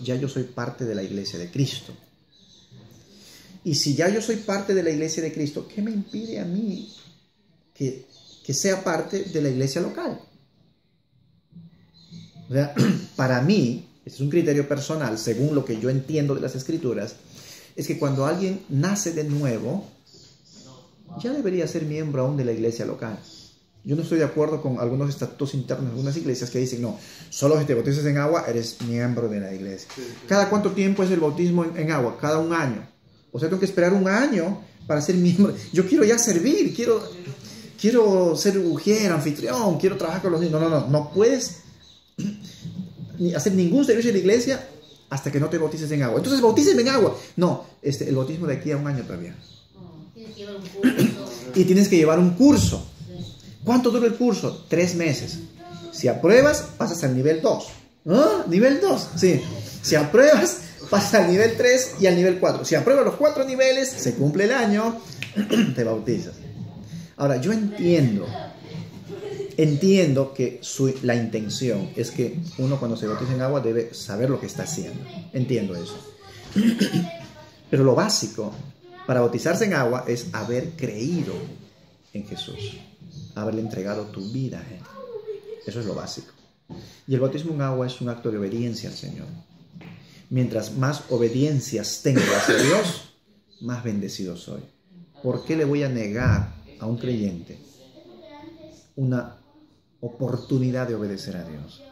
ya yo soy parte de la iglesia de Cristo. Y si ya yo soy parte de la iglesia de Cristo, ¿qué me impide a mí que sea parte de la iglesia local? O sea, para mí, este es un criterio personal, según lo que yo entiendo de las Escrituras, es que cuando alguien nace de nuevo, ya debería ser miembro aún de la iglesia local. Yo no estoy de acuerdo con algunos estatutos internos de algunas iglesias que dicen, no, solo si te bautizas en agua eres miembro de la iglesia. ¿Cada cuánto tiempo es el bautismo en agua? Cada un año. O sea, tengo que esperar un año para ser miembro. Yo quiero ya servir, quiero ser ujier, anfitrión, quiero trabajar con los niños. No puedes hacer ningún servicio en la iglesia hasta que no te bautices en agua. Entonces, bautíceme en agua. No, el bautismo de aquí a un año todavía. Tienes que llevar un curso. Y tienes que llevar un curso. ¿Cuánto dura el curso? 3 meses. Si apruebas, pasas al nivel 2. ¿Ah? Nivel 2, sí. Si apruebas, pasas al nivel 3 y al nivel 4. Si apruebas los 4 niveles, se cumple el año, te bautizas. Ahora, yo entiendo que la intención es que uno cuando se bautiza en agua debe saber lo que está haciendo. Entiendo eso. Pero lo básico para bautizarse en agua es haber creído en Jesús, haberle entregado tu vida a Él. Eso es lo básico. Y el bautismo en agua es un acto de obediencia al Señor. Mientras más obediencias tengo hacia Dios, más bendecido soy. ¿Por qué le voy a negar a un creyente una oportunidad de obedecer a Dios?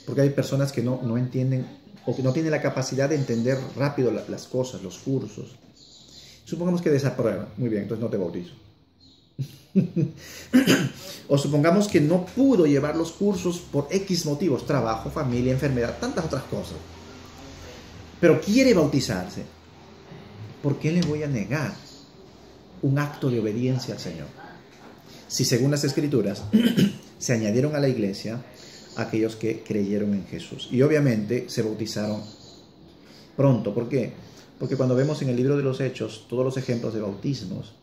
Porque hay personas que no entienden o que no tienen la capacidad de entender rápido las cosas, los cursos. Supongamos que desaprueba. Muy bien, entonces no te bautizo. O supongamos que no pudo llevar los cursos por X motivos, trabajo, familia, enfermedad, tantas otras cosas, pero quiere bautizarse. ¿Por qué le voy a negar un acto de obediencia al Señor? Si según las Escrituras se añadieron a la iglesia aquellos que creyeron en Jesús y obviamente se bautizaron pronto. ¿Por qué? Porque cuando vemos en el libro de los Hechos todos los ejemplos de bautismos,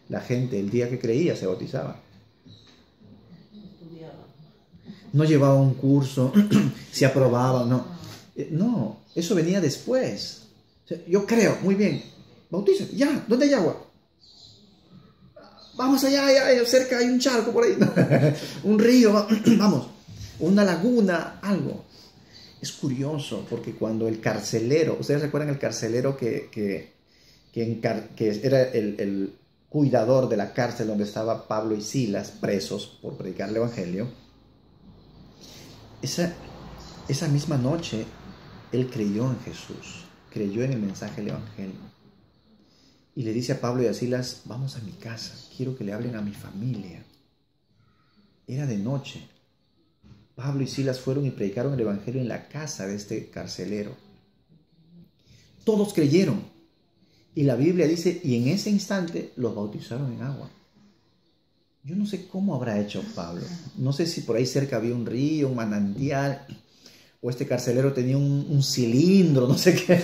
la gente el día que creía se bautizaba. No llevaba un curso, se aprobaba, no. No, eso venía después. O sea, yo creo, muy bien, bautízate, ya, ¿dónde hay agua? Vamos allá, cerca hay un charco por ahí, un río, vamos, una laguna, algo. Es curioso porque cuando el carcelero, ¿ustedes recuerdan el carcelero que era el cuidador de la cárcel donde estaba Pablo y Silas presos por predicar el Evangelio? Esa misma noche él creyó en Jesús, creyó en el mensaje del Evangelio. Y le dice a Pablo y a Silas, vamos a mi casa, quiero que le hablen a mi familia. Era de noche. Pablo y Silas fueron y predicaron el Evangelio en la casa de este carcelero. Todos creyeron. Y la Biblia dice, y en ese instante los bautizaron en agua. Yo no sé cómo habrá hecho Pablo. No sé si por ahí cerca había un río, un manantial, o este carcelero tenía un cilindro, no sé qué.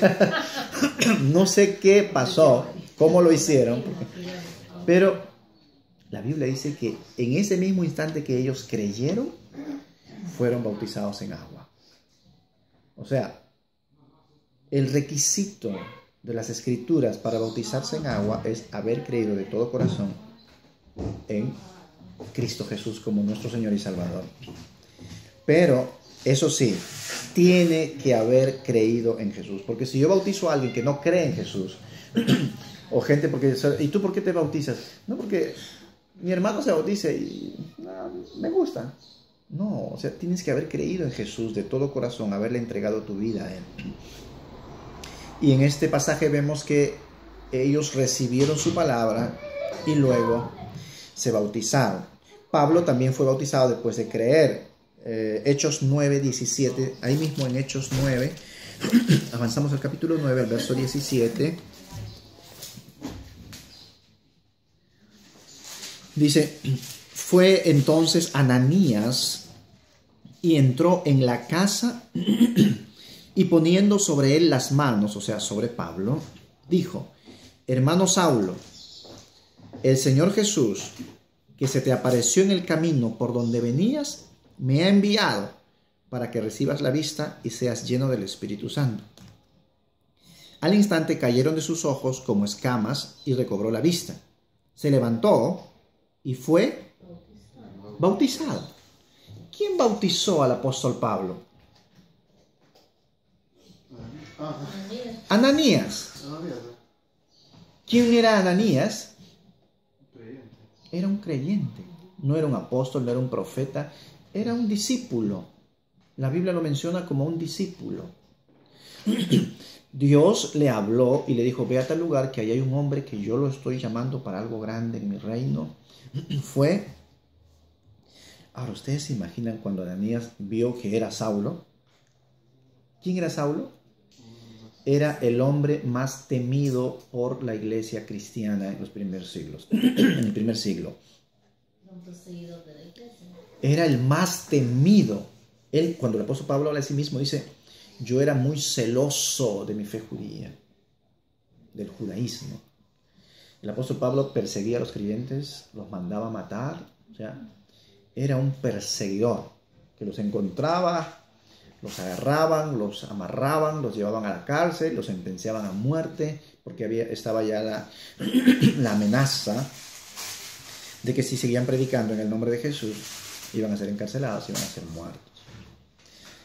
No sé qué pasó, cómo lo hicieron. Pero la Biblia dice que en ese mismo instante que ellos creyeron, fueron bautizados en agua. O sea, el requisito de las Escrituras para bautizarse en agua es haber creído de todo corazón en Cristo Jesús como nuestro Señor y Salvador. Pero, eso sí, tiene que haber creído en Jesús. Porque si yo bautizo a alguien que no cree en Jesús, o gente porque, ¿y tú por qué te bautizas? No, porque mi hermano se bautiza y me gusta. No, o sea, tienes que haber creído en Jesús de todo corazón, haberle entregado tu vida a Él. Y en este pasaje vemos que ellos recibieron su palabra y luego se bautizaron. Pablo también fue bautizado después de creer. Hechos 9, 17, ahí mismo en Hechos 9, avanzamos al capítulo 9, al verso 17. Dice, fue entonces Ananías y entró en la casa y poniendo sobre él las manos, o sea, sobre Pablo, dijo, hermano Saulo, el Señor Jesús, que se te apareció en el camino por donde venías, me ha enviado para que recibas la vista y seas lleno del Espíritu Santo. Al instante cayeron de sus ojos como escamas y recobró la vista. Se levantó y fue bautizado. ¿Quién bautizó al apóstol Pablo? Ananías. ¿Quién era Ananías? Era un creyente. No era un apóstol, no era un profeta, era un discípulo. La Biblia lo menciona como un discípulo. Dios le habló y le dijo, ve a tal lugar que ahí hay un hombre que yo lo estoy llamando para algo grande en mi reino. Ahora, ¿ustedes se imaginan cuando Ananías vio que era Saulo? ¿Quién era Saulo? Era el hombre más temido por la iglesia cristiana en los primeros siglos. En el primer siglo. Era el más temido. Él, cuando el apóstol Pablo habla de sí mismo, dice, yo era muy celoso de mi fe judía, del judaísmo. El apóstol Pablo perseguía a los creyentes, los mandaba a matar, o sea, era un perseguidor que los encontraba, los agarraban, los amarraban, los llevaban a la cárcel, los sentenciaban a muerte, porque estaba ya la amenaza de que si seguían predicando en el nombre de Jesús, iban a ser encarcelados, iban a ser muertos.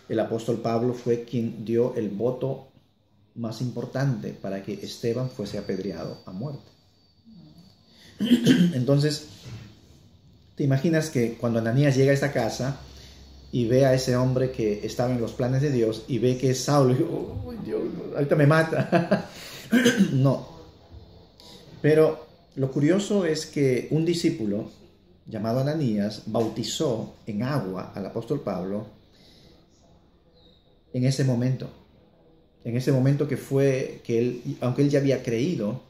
El apóstol Pablo fue quien dio el voto más importante para que Esteban fuese apedreado a muerte. Entonces, ¿te imaginas que cuando Ananías llega a esta casa y ve a ese hombre que estaba en los planes de Dios y ve que es Saulo, y dice, oh, Dios, ahorita me mata? No. Pero lo curioso es que un discípulo llamado Ananías bautizó en agua al apóstol Pablo en ese momento que fue que él, aunque él ya había creído,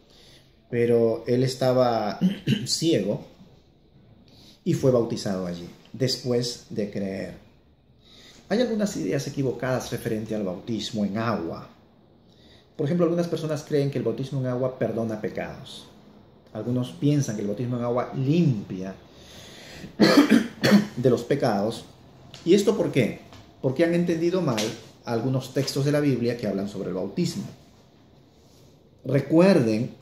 pero él estaba ciego y fue bautizado allí después de creer. Hay algunas ideas equivocadas referente al bautismo en agua. Por ejemplo, algunas personas creen que el bautismo en agua perdona pecados. Algunos piensan que el bautismo en agua limpia de los pecados. ¿Y esto por qué? Porque han entendido mal algunos textos de la Biblia que hablan sobre el bautismo. Recuerden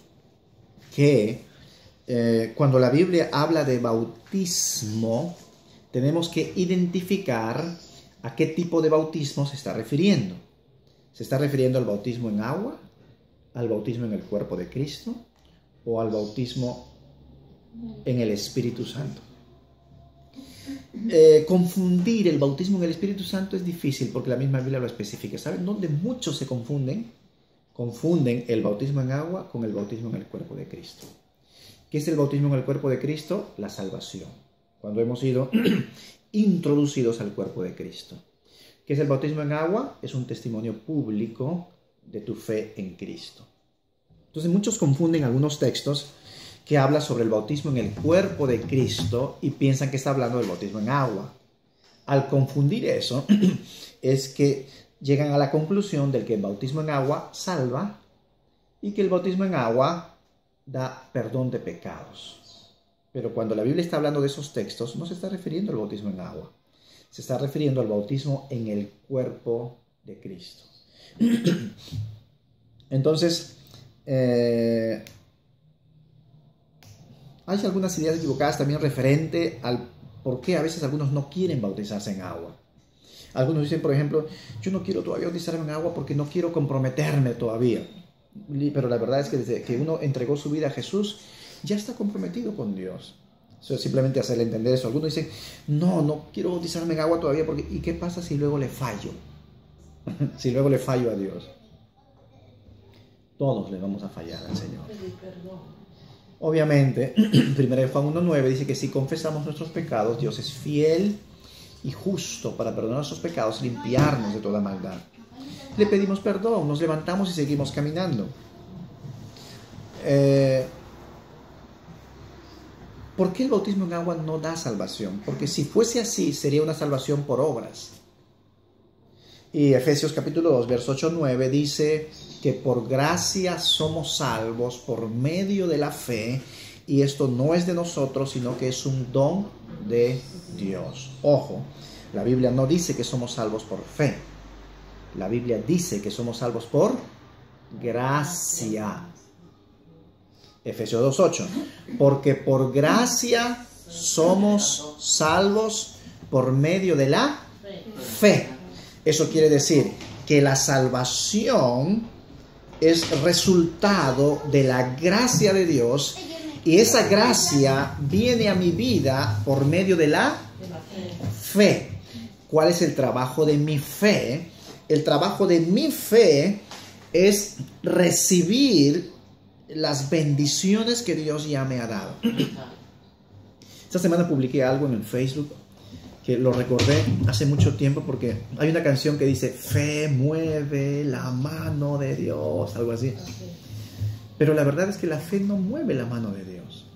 que cuando la Biblia habla de bautismo, tenemos que identificar a qué tipo de bautismo se está refiriendo. ¿Se está refiriendo al bautismo en agua, al bautismo en el cuerpo de Cristo o al bautismo en el Espíritu Santo? Confundir el bautismo en el Espíritu Santo es difícil porque la misma Biblia lo especifica. ¿Saben dónde muchos se confunden? Confunden el bautismo en agua con el bautismo en el cuerpo de Cristo. ¿Qué es el bautismo en el cuerpo de Cristo? La salvación. Cuando hemos sido introducidos al cuerpo de Cristo. ¿Qué es el bautismo en agua? Es un testimonio público de tu fe en Cristo. Entonces muchos confunden algunos textos que habla sobre el bautismo en el cuerpo de Cristo y piensan que está hablando del bautismo en agua. Al confundir eso, es que llegan a la conclusión de que el bautismo en agua salva y que el bautismo en agua da perdón de pecados. Pero cuando la Biblia está hablando de esos textos, no se está refiriendo al bautismo en agua. Se está refiriendo al bautismo en el cuerpo de Cristo. Entonces, hay algunas ideas equivocadas también referente al por qué a veces algunos no quieren bautizarse en agua. Algunos dicen, por ejemplo, yo no quiero todavía bautizarme en agua porque no quiero comprometerme todavía. Pero la verdad es que desde que uno entregó su vida a Jesús, ya está comprometido con Dios. Eso es simplemente hacerle entender eso. Algunos dicen, no quiero bautizarme en agua todavía porque ¿y qué pasa si luego le fallo? Si luego le fallo a Dios. Todos le vamos a fallar al Señor. Obviamente, 1 Juan 1:9 dice que si confesamos nuestros pecados, Dios es fiel y justo para perdonar nuestros pecados y limpiarnos de toda maldad. Le pedimos perdón, nos levantamos y seguimos caminando. ¿Por qué el bautismo en agua no da salvación? Porque si fuese así, sería una salvación por obras. Y Efesios capítulo 2, verso 8-9 dice que por gracia somos salvos por medio de la fe, y esto no es de nosotros, sino que es un don de Dios. Ojo, La Biblia no dice que somos salvos por fe. La Biblia dice que somos salvos por gracia. Efesios 2:8. Porque por gracia somos salvos por medio de la fe. Eso quiere decir que la salvación es resultado de la gracia de Dios, y esa gracia viene a mi vida por medio de la fe. ¿Cuál es el trabajo de mi fe? El trabajo de mi fe es recibir las bendiciones que Dios ya me ha dado. Esta semana publiqué algo en el Facebook que lo recordé hace mucho tiempo, porque hay una canción que dice: fe mueve la mano de Dios, algo así. Pero la verdad es que la fe no mueve la mano de Dios.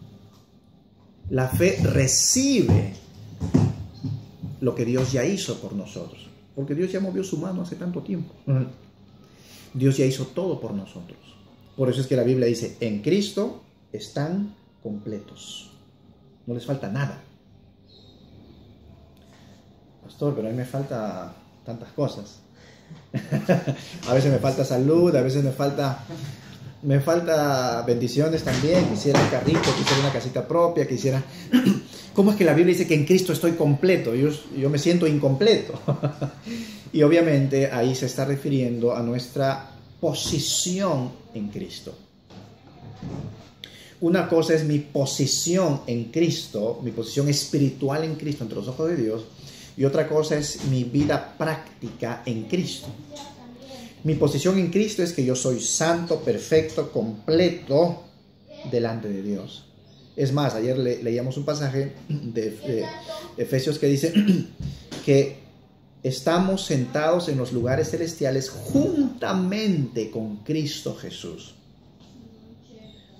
La fe recibe lo que Dios ya hizo por nosotros, porque Dios ya movió su mano hace tanto tiempo. Dios ya hizo todo por nosotros. Por eso es que la Biblia dice: en Cristo están completos, no les falta nada. Pastor, pero a mí me falta tantas cosas. A veces me falta salud, a veces me falta bendiciones también. Quisiera un carrito, quisiera una casita propia, quisiera... ¿Cómo es que la Biblia dice que en Cristo estoy completo? Yo me siento incompleto. Y obviamente ahí se está refiriendo a nuestra posición en Cristo. Una cosa es mi posición en Cristo, mi posición espiritual en Cristo entre los ojos de Dios, y otra cosa es mi vida práctica en Cristo. Mi posición en Cristo es que yo soy santo, perfecto, completo delante de Dios. Es más, ayer leíamos un pasaje de Efesios que dice que estamos sentados en los lugares celestiales juntamente con Cristo Jesús.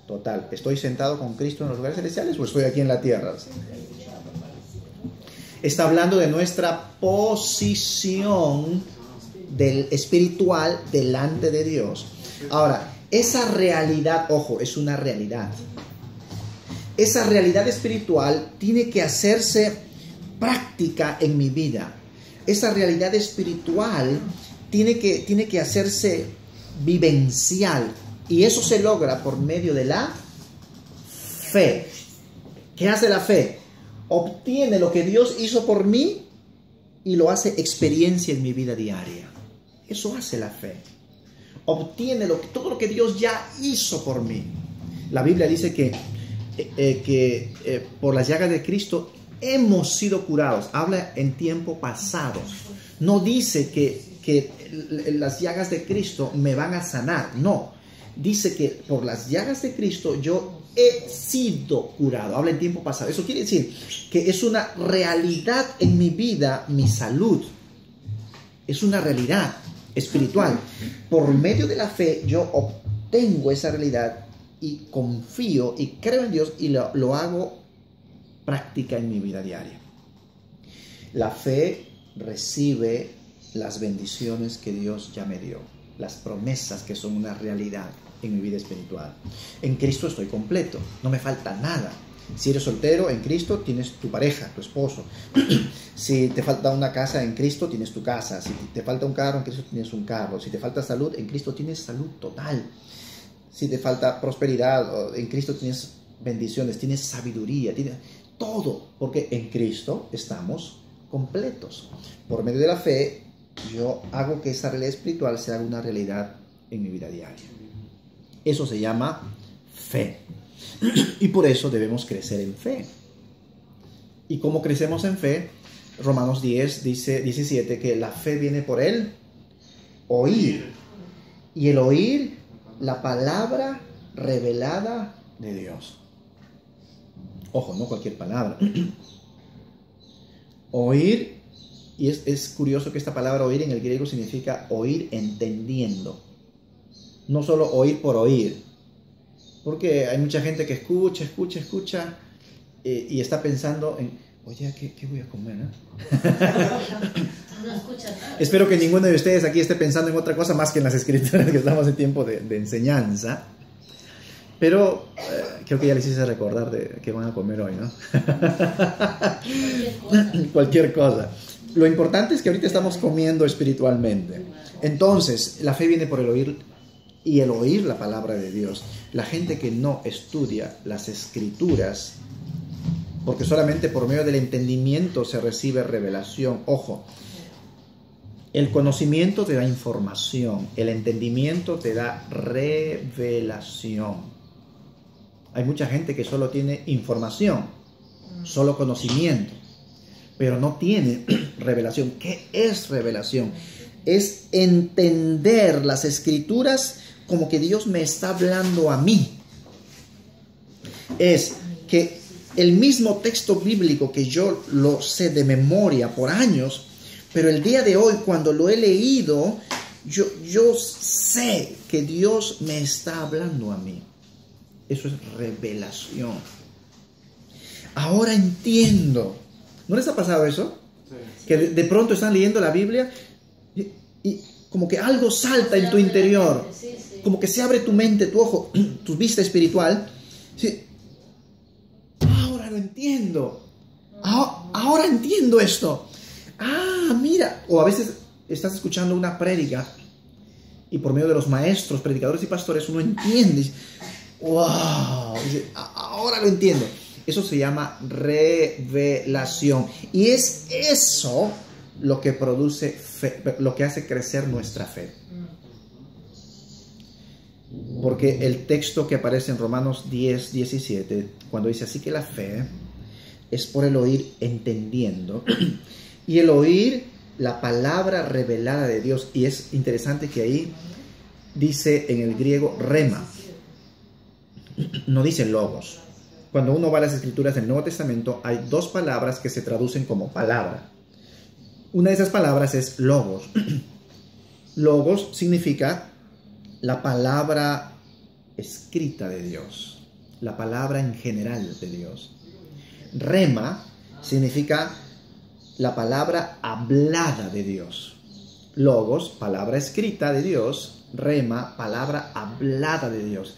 Total, ¿estoy sentado con Cristo en los lugares celestiales o estoy aquí en la tierra? Está hablando de nuestra posición espiritual delante de Dios. Ahora, esa realidad, ojo, es una realidad. Esa realidad espiritual tiene que hacerse práctica en mi vida. Esa realidad espiritual tiene que hacerse vivencial. Y eso se logra por medio de la fe. ¿Qué hace la fe? Obtiene lo que Dios hizo por mí y lo hace experiencia en mi vida diaria. Eso hace la fe. Obtiene todo lo que Dios ya hizo por mí. La Biblia dice que por las llagas de Cristo hemos sido curados. Habla en tiempo pasado. No dice que las llagas de Cristo me van a sanar. No. Dice que por las llagas de Cristo yo he sido curado. Habla en tiempo pasado. Eso quiere decir que es una realidad en mi vida, mi salud. Es una realidad espiritual. Por medio de la fe yo obtengo esa realidad y confío y creo en Dios y lo hago práctica en mi vida diaria. La fe recibe las bendiciones que Dios ya me dio, las promesas que son una realidad en mi vida espiritual. En Cristo estoy completo, no me falta nada. Si eres soltero, en Cristo tienes tu pareja, tu esposo. Si te falta una casa, en Cristo tienes tu casa. Si te falta un carro, en Cristo tienes un carro. Si te falta salud, en Cristo tienes salud total. Si te falta prosperidad, en Cristo tienes bendiciones, tienes sabiduría, tienes todo, porque en Cristo estamos completos. Por medio de la fe, yo hago que esa realidad espiritual sea una realidad en mi vida diaria. Eso se llama fe. Y por eso debemos crecer en fe. ¿Y cómo crecemos en fe? Romanos 10 dice 17 que la fe viene por el oír. Y el oír la palabra revelada de Dios. Ojo, no cualquier palabra. Oír, y es curioso que esta palabra oír en el griego significa oír entendiendo. No solo oír por oír. Porque hay mucha gente que escucha y está pensando en, oye, ¿qué voy a comer? No escuchas nada. Espero que ninguno de ustedes aquí esté pensando en otra cosa más que en las escrituras, que estamos en tiempo de enseñanza. Pero creo que ya les hice recordar de qué van a comer hoy, ¿no? Cualquier cosa. Cualquier cosa. Lo importante es que ahorita estamos comiendo espiritualmente. Entonces, la fe viene por el oír y el oír la palabra de Dios. La gente que no estudia las escrituras, porque solamente por medio del entendimiento se recibe revelación. Ojo, el conocimiento te da información, el entendimiento te da revelación. Hay mucha gente que solo tiene información, solo conocimiento, pero no tiene revelación. ¿Qué es revelación? Es entender las escrituras como que Dios me está hablando a mí. Es que el mismo texto bíblico que yo lo sé de memoria por años, pero el día de hoy cuando lo he leído, yo sé que Dios me está hablando a mí. Eso es revelación. Ahora entiendo. ¿No les ha pasado eso? Sí. Que de pronto están leyendo la Biblia y como que algo salta en tu interior. Sí, sí. Como que se abre tu mente, tu ojo, tu vista espiritual. Sí. Ahora lo entiendo. Ahora entiendo esto. Ah, mira. O a veces estás escuchando una prédica y por medio de los maestros, predicadores y pastores uno entiende. ¡Wow! Ahora lo entiendo. Eso se llama revelación. Y es eso lo que produce fe, lo que hace crecer nuestra fe. Porque el texto que aparece en Romanos 10, 17, cuando dice así que la fe es por el oír entendiendo, y el oír la palabra revelada de Dios. Y es interesante que ahí dice en el griego rema, no dice logos. Cuando uno va a las escrituras del Nuevo Testamento, hay dos palabras que se traducen como palabra. Una de esas palabras es logos. Logos significa la palabra escrita de Dios, la palabra en general de Dios. Rema significa la palabra hablada de Dios. Logos, palabra escrita de Dios. Rema, palabra hablada de Dios.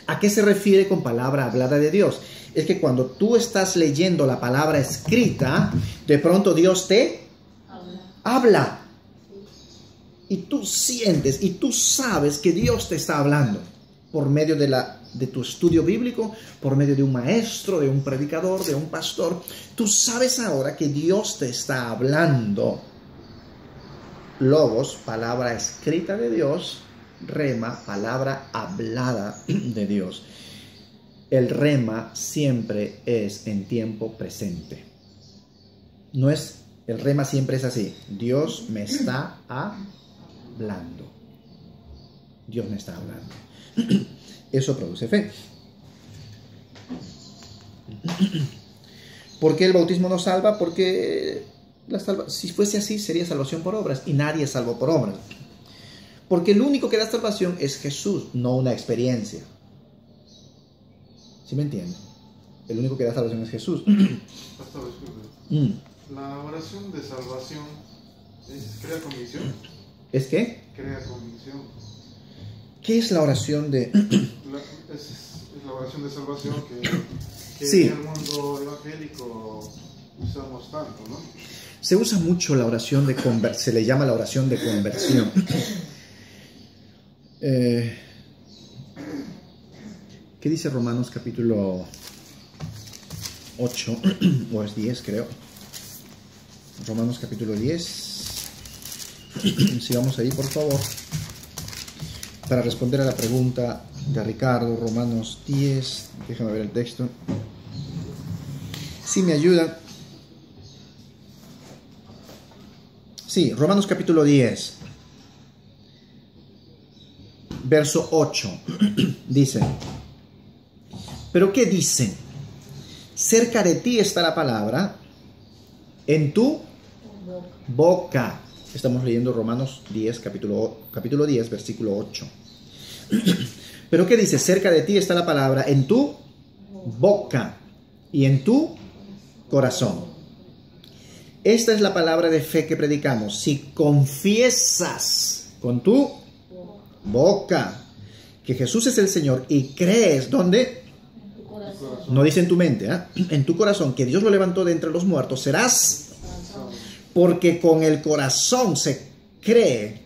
¿A qué se refiere con palabra hablada de Dios? Es que cuando tú estás leyendo la palabra escrita, de pronto Dios te habla. Y tú sientes y tú sabes que Dios te está hablando por medio de tu estudio bíblico, por medio de un maestro, de un predicador, de un pastor. Tú sabes ahora que Dios te está hablando. Logos, palabra escrita de Dios. Rema, palabra hablada de Dios. El rema siempre es en tiempo presente. No es, el rema siempre es así. Dios me está hablando. Dios me está hablando. Eso produce fe. ¿Por qué el bautismo nos salva? Porque si fuese así, sería salvación por obras. Y nadie es salvo por obras. Porque el único que da salvación es Jesús, no una experiencia. ¿Sí me entienden? El único que da salvación es Jesús. Pastor, disculpe. La oración de salvación crea convicción. ¿Es qué? Crea convicción. ¿Qué es la oración de...? Es la oración de salvación que sí. En el mundo evangélico usamos tanto, ¿no? Se usa mucho la oración de conversión, se le llama la oración de conversión. ¿Qué dice Romanos capítulo 8? O es 10, creo. Romanos capítulo 10. Sigamos ahí, por favor. Para responder a la pregunta de Ricardo, Romanos 10. Déjame ver el texto. Si me ayudan. Sí, Romanos capítulo 10. Verso 8. Dice. ¿Pero qué dice? Cerca de ti está la palabra, en tu boca. Estamos leyendo Romanos 10, capítulo 10, versículo 8. ¿Pero qué dice? Cerca de ti está la palabra, en tu boca y en tu corazón. Esta es la palabra de fe que predicamos. Si confiesas con tu boca que Jesús es el Señor y crees, ¿dónde? No dice en tu mente, en tu corazón, que Dios lo levantó de entre los muertos, serás Porque con el corazón se cree